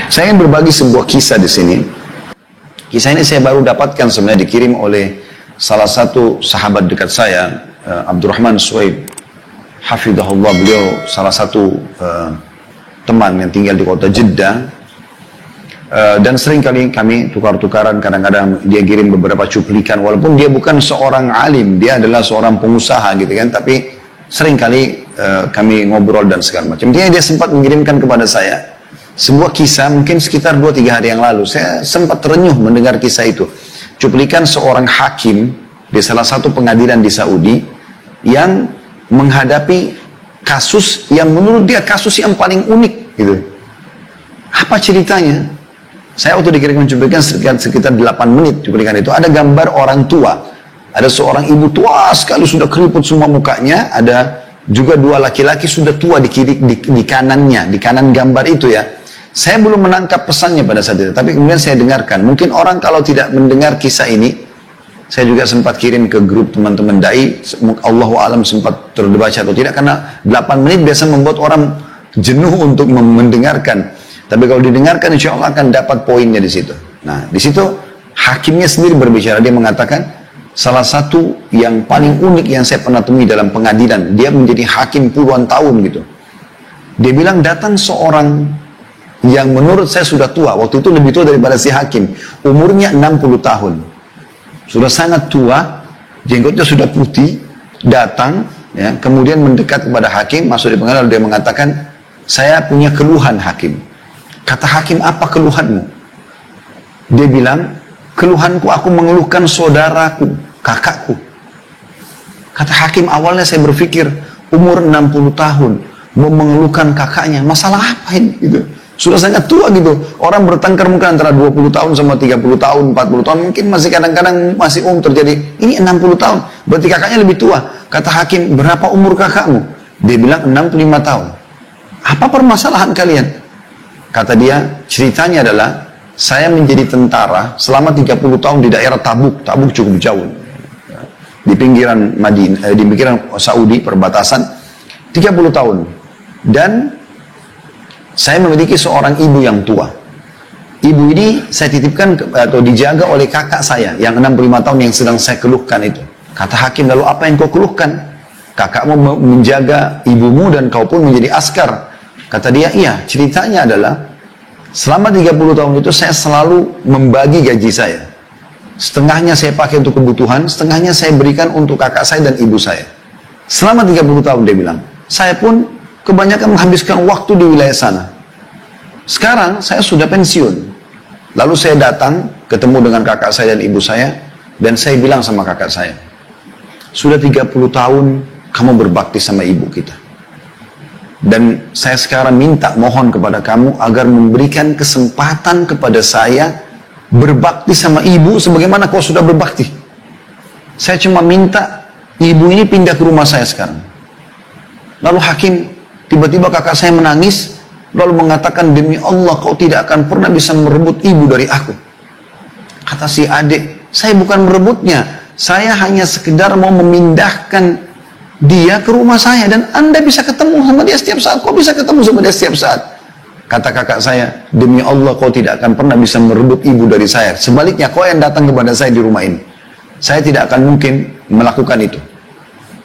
Saya ingin berbagi sebuah kisah di sini. Kisah ini saya baru dapatkan, sebenarnya dikirim oleh salah satu sahabat dekat saya, Abdurrahman Suhaib. Hafidhahullah, beliau salah satu teman yang tinggal di kota Jeddah. Dan sering kali kami tukar-tukaran, kadang-kadang dia kirim beberapa cuplikan, walaupun dia bukan seorang alim, dia adalah seorang pengusaha gitu kan, tapi sering kali kami ngobrol dan segala macam. Dia sempat mengirimkan kepada saya sebuah kisah mungkin sekitar 2-3 hari yang lalu. Saya sempat terenyuh mendengar kisah itu. Cuplikan seorang hakim di salah satu pengadilan di Saudi yang menghadapi kasus yang menurut dia kasus yang paling unik gitu. Apa ceritanya? Saya waktu dikirimkan cuplikan sekitar 8 menit cuplikan itu. Ada gambar orang tua. Ada seorang ibu tua sekali, sudah keriput semua mukanya. Ada juga 2 laki-laki sudah tua di kanannya, di kanan gambar itu ya. Saya belum menangkap pesannya pada saat itu, tapi kemudian saya dengarkan. Mungkin orang kalau tidak mendengar kisah ini, saya juga sempat kirim ke grup teman-teman dai. Allahu a'lam sempat terbaca atau tidak, karena 8 menit biasa membuat orang jenuh untuk mendengarkan. Tapi kalau didengarkan, insya Allah akan dapat poinnya di situ. Nah, di situ hakimnya sendiri berbicara. Dia mengatakan, salah satu yang paling unik yang saya pernah temui dalam pengadilan. Dia menjadi hakim puluhan tahun gitu. Dia bilang, datang seorang yang menurut saya sudah tua. Waktu itu lebih tua daripada si hakim. Umurnya 60 tahun. Sudah sangat tua. Jenggotnya sudah putih. Datang, ya, kemudian mendekat kepada hakim. Masuk di pengadilan, dia mengatakan, saya punya keluhan hakim. Kata hakim, apa keluhanmu? Dia bilang, keluhanku aku mengeluhkan saudaraku, kakakku. Kata hakim, awalnya saya berpikir, umur 60 tahun, mau mengeluhkan kakaknya, masalah apa ini? Gitu. Sudah sangat tua gitu. Orang bertengkar mungkin antara 20 tahun sama 30 tahun, 40 tahun, mungkin masih kadang-kadang masih terjadi. Ini 60 tahun, berarti kakaknya lebih tua. Kata hakim, berapa umur kakakmu? Dia bilang 65 tahun. Apa permasalahan kalian? Kata dia, ceritanya adalah saya menjadi tentara selama 30 tahun di daerah Tabuk. Tabuk cukup jauh. Di pinggiran Madinah, di pinggiran Saudi, perbatasan. 30 tahun. Dan saya memiliki seorang ibu yang tua. Ibu ini saya titipkan atau dijaga oleh kakak saya yang 65 tahun yang sedang saya keluhkan itu. Kata hakim, lalu apa yang kau keluhkan? Kakakmu menjaga ibumu dan kau pun menjadi askar. Kata dia, iya, ceritanya adalah selama 30 tahun itu saya selalu membagi gaji saya. Setengahnya saya pakai untuk kebutuhan, setengahnya saya berikan untuk kakak saya dan ibu saya. Selama 30 tahun dia bilang, saya pun kebanyakan menghabiskan waktu di wilayah sana. Sekarang saya sudah pensiun. Lalu saya datang, ketemu dengan kakak saya dan ibu saya, dan saya bilang sama kakak saya, sudah 30 tahun kamu berbakti sama ibu kita. Dan saya sekarang minta mohon kepada kamu agar memberikan kesempatan kepada saya berbakti sama ibu sebagaimana kau sudah berbakti. Saya cuma minta ibu ini pindah ke rumah saya sekarang. Lalu hakim, tiba-tiba kakak saya menangis, lalu mengatakan, demi Allah kau tidak akan pernah bisa merebut ibu dari aku. Kata si adik, saya bukan merebutnya, saya hanya sekedar mau memindahkan dia ke rumah saya dan Anda bisa ketemu sama dia setiap saat. Kau bisa ketemu sama dia setiap saat. Kata kakak saya, demi Allah kau tidak akan pernah bisa merebut ibu dari saya. Sebaliknya kau yang datang kepada saya di rumah ini. Saya tidak akan mungkin melakukan itu.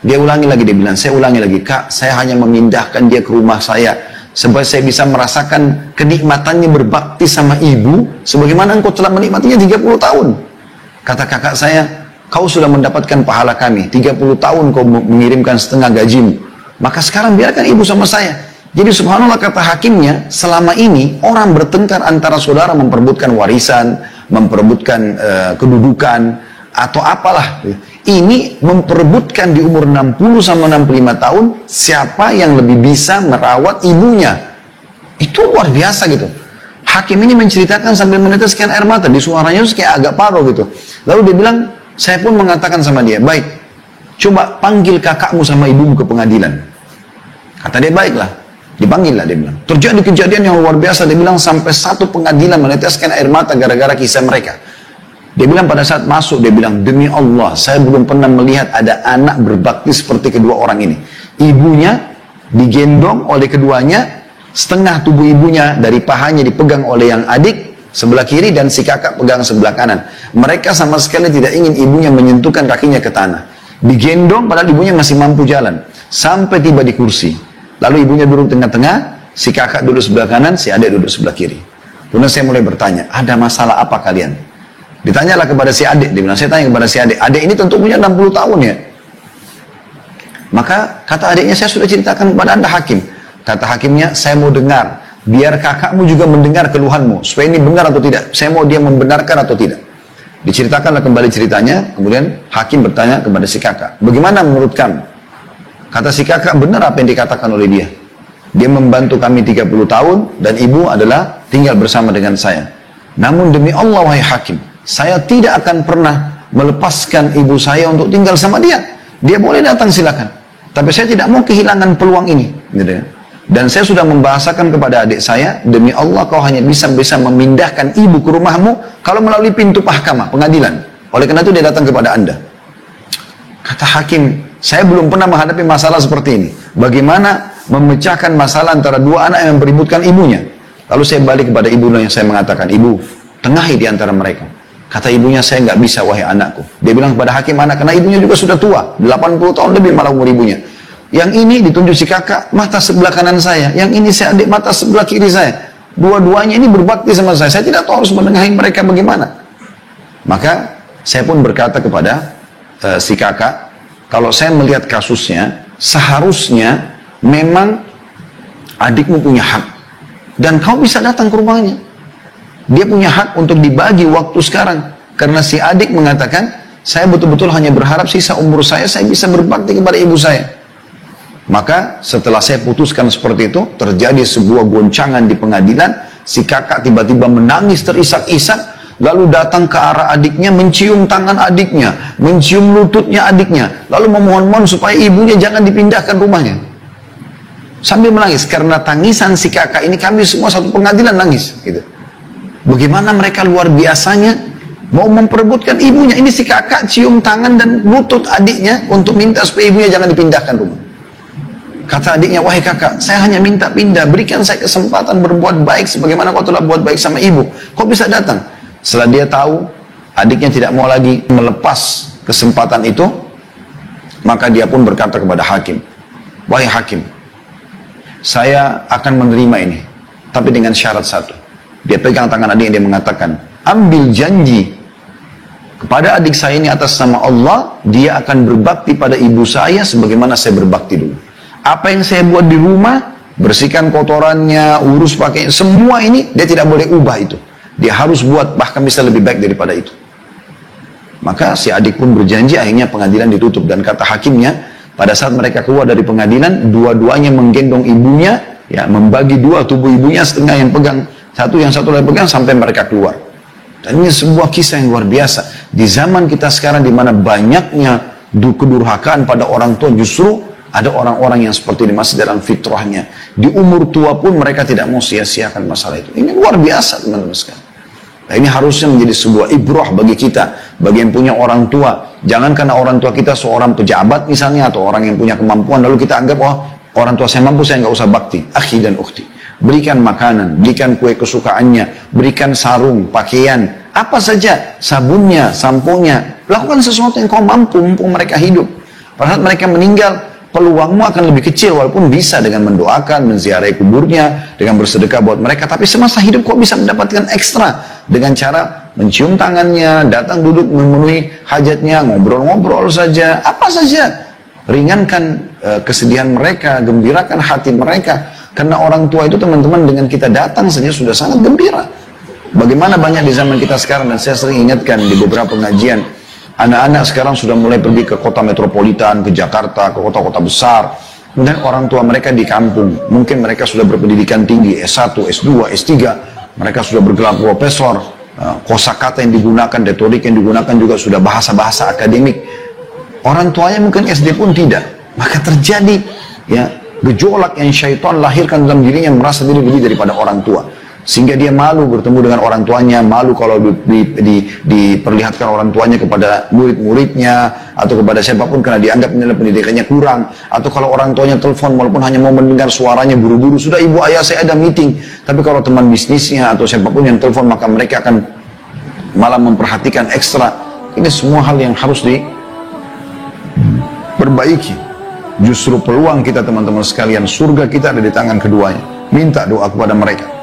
Dia ulangi lagi, dia bilang, saya ulangi lagi, kak, saya hanya memindahkan dia ke rumah saya supaya saya bisa merasakan kenikmatannya berbakti sama ibu sebagaimana engkau telah menikmatinya 30 tahun. Kata kakak saya, kau sudah mendapatkan pahala kami, 30 tahun kau mengirimkan setengah gajimu. Maka sekarang biarkan ibu sama saya. Jadi subhanallah, kata hakimnya, selama ini orang bertengkar antara saudara memperebutkan warisan, memperebutkan kedudukan, atau apalah. Ini memperebutkan di umur 60 sama 65 tahun, siapa yang lebih bisa merawat ibunya. Itu luar biasa gitu. Hakim ini menceritakan sambil meneteskan air mata, di suaranya itu kayak agak paro gitu. Lalu dia bilang, saya pun mengatakan sama dia, baik, coba panggil kakakmu sama ibumu ke pengadilan. Kata dia, baiklah. Dipanggil lah, dia bilang. Terjadi kejadian yang luar biasa, dia bilang sampai satu pengadilan meneteskan air mata gara-gara kisah mereka. Dia bilang pada saat masuk, dia bilang, demi Allah, saya belum pernah melihat ada anak berbakti seperti kedua orang ini. Ibunya digendong oleh keduanya, setengah tubuh ibunya dari pahanya dipegang oleh yang adik sebelah kiri dan si kakak pegang sebelah kanan. Mereka sama sekali tidak ingin ibunya menyentuhkan kakinya ke tanah. Digendong padahal ibunya masih mampu jalan. Sampai tiba di kursi. Lalu ibunya duduk tengah-tengah, si kakak duduk sebelah kanan, si adik duduk sebelah kiri. Kemudian saya mulai bertanya, ada masalah apa kalian? Ditanyalah kepada si adik, dia bilang, saya tanya kepada si adik. Adik ini tentu punya 60 tahun ya. Maka kata adiknya, saya sudah ceritakan kepada anda hakim. Kata hakimnya, saya mau dengar. Biar kakakmu juga mendengar keluhanmu. Supaya ini benar atau tidak. Saya mau dia membenarkan atau tidak. Diceritakanlah kembali ceritanya. Kemudian hakim bertanya kepada si kakak. Bagaimana menurut kamu? Kata si kakak, benar apa yang dikatakan oleh dia. Dia membantu kami 30 tahun. Dan ibu adalah tinggal bersama dengan saya. Namun demi Allah wahai hakim. Saya tidak akan pernah melepaskan ibu saya untuk tinggal sama dia. Dia boleh datang silakan. Tapi saya tidak mau kehilangan peluang ini. Gitu ya. Dan saya sudah membahasakan kepada adik saya, demi Allah kau hanya bisa memindahkan ibu ke rumahmu kalau melalui pintu mahkamah, pengadilan. Oleh karena itu dia datang kepada anda. Kata hakim, saya belum pernah menghadapi masalah seperti ini. Bagaimana memecahkan masalah antara dua anak yang beributkan ibunya. Lalu saya balik kepada ibunya yang saya mengatakan, ibu, tengahi di antara mereka. Kata ibunya, saya nggak bisa wahai anakku. Dia bilang kepada hakim anak, karena ibunya juga sudah tua, 80 tahun lebih malah umur ibunya. Yang ini ditunjuk si kakak, mata sebelah kanan saya. Yang ini si adik, mata sebelah kiri saya. Dua-duanya ini berbakti sama saya. Saya tidak tahu harus menengahi mereka bagaimana. Maka saya pun berkata kepada si kakak, kalau saya melihat kasusnya, seharusnya memang adikmu punya hak. Dan kau bisa datang ke rumahnya. Dia punya hak untuk dibagi waktu sekarang. Karena si adik mengatakan, saya betul-betul hanya berharap sisa umur saya bisa berbakti kepada ibu saya. Maka setelah saya putuskan seperti itu, terjadi sebuah goncangan di pengadilan. Si kakak tiba-tiba menangis terisak-isak, lalu datang ke arah adiknya, mencium tangan adiknya, mencium lututnya adiknya, lalu memohon-mohon supaya ibunya jangan dipindahkan rumahnya. Sambil menangis, karena tangisan si kakak ini kami semua satu pengadilan nangis. Gitu. Bagaimana mereka luar biasanya mau memperebutkan ibunya. Ini si kakak cium tangan dan lutut adiknya untuk minta supaya ibunya jangan dipindahkan rumah. Kata adiknya, wahai kakak, saya hanya minta pindah, berikan saya kesempatan berbuat baik sebagaimana kau telah buat baik sama ibu. Kau bisa datang. Setelah dia tahu, adiknya tidak mau lagi melepas kesempatan itu, maka dia pun berkata kepada hakim, wahai hakim, saya akan menerima ini, tapi dengan syarat satu. Dia pegang tangan adiknya, dia mengatakan, ambil janji kepada adik saya ini atas nama Allah, dia akan berbakti pada ibu saya sebagaimana saya berbakti dulu. Apa yang saya buat di rumah, bersihkan kotorannya, urus pakaian, semua ini dia tidak boleh ubah itu. Dia harus buat bahkan bisa lebih baik daripada itu. Maka si adik pun berjanji, akhirnya pengadilan ditutup. Dan kata hakimnya, pada saat mereka keluar dari pengadilan, dua-duanya menggendong ibunya, ya, membagi dua tubuh ibunya, setengah yang pegang satu, yang satu lagi pegang sampai mereka keluar. Dan ini sebuah kisah yang luar biasa. Di zaman kita sekarang di mana banyaknya kedurhakaan pada orang tua, justru ada orang-orang yang seperti ini masih dalam fitrahnya. Di umur tua pun mereka tidak mau sia-siakan masalah itu. Ini luar biasa teman-teman sekalian. Nah, ini harusnya menjadi sebuah ibrah bagi kita, bagi yang punya orang tua. Jangan karena orang tua kita seorang pejabat misalnya, atau orang yang punya kemampuan, lalu kita anggap, oh orang tua saya mampu, saya nggak usah bakti. Akhi dan ukhti, berikan makanan, berikan kue kesukaannya, berikan sarung, pakaian, apa saja, sabunnya, samponya. Lakukan sesuatu yang kau mampu, mumpung mereka hidup. Pada saat mereka meninggal, peluangmu akan lebih kecil, walaupun bisa dengan mendoakan, menziarahi kuburnya, dengan bersedekah buat mereka. Tapi semasa hidup kau bisa mendapatkan ekstra dengan cara mencium tangannya, datang duduk memenuhi hajatnya, ngobrol-ngobrol saja, apa saja. Ringankan kesedihan mereka, gembirakan hati mereka. Karena orang tua itu teman-teman dengan kita datang saja sudah sangat gembira. Bagaimana banyak di zaman kita sekarang, dan saya sering ingatkan di beberapa pengajian, anak-anak sekarang sudah mulai pergi ke kota metropolitan, ke Jakarta, ke kota-kota besar. Kemudian orang tua mereka di kampung. Mungkin mereka sudah berpendidikan tinggi, S1, S2, S3. Mereka sudah bergelar profesor. Kosakata yang digunakan, retorik yang digunakan juga sudah bahasa-bahasa akademik. Orang tuanya mungkin SD pun tidak. Maka terjadi ya gejolak yang syaitan lahirkan dalam dirinya, merasa diri lebih daripada orang tua. Sehingga dia malu bertemu dengan orang tuanya, malu kalau diperlihatkan orang tuanya kepada murid-muridnya, atau kepada siapapun karena dianggap nilai pendidikannya kurang. Atau kalau orang tuanya telepon walaupun hanya mau mendengar suaranya buru-buru, sudah ibu ayah saya ada meeting. Tapi kalau teman bisnisnya atau siapapun yang telepon, maka mereka akan malah memperhatikan ekstra. Ini semua hal yang harus diperbaiki. Justru peluang kita teman-teman sekalian, surga kita ada di tangan keduanya. Minta doa kepada mereka.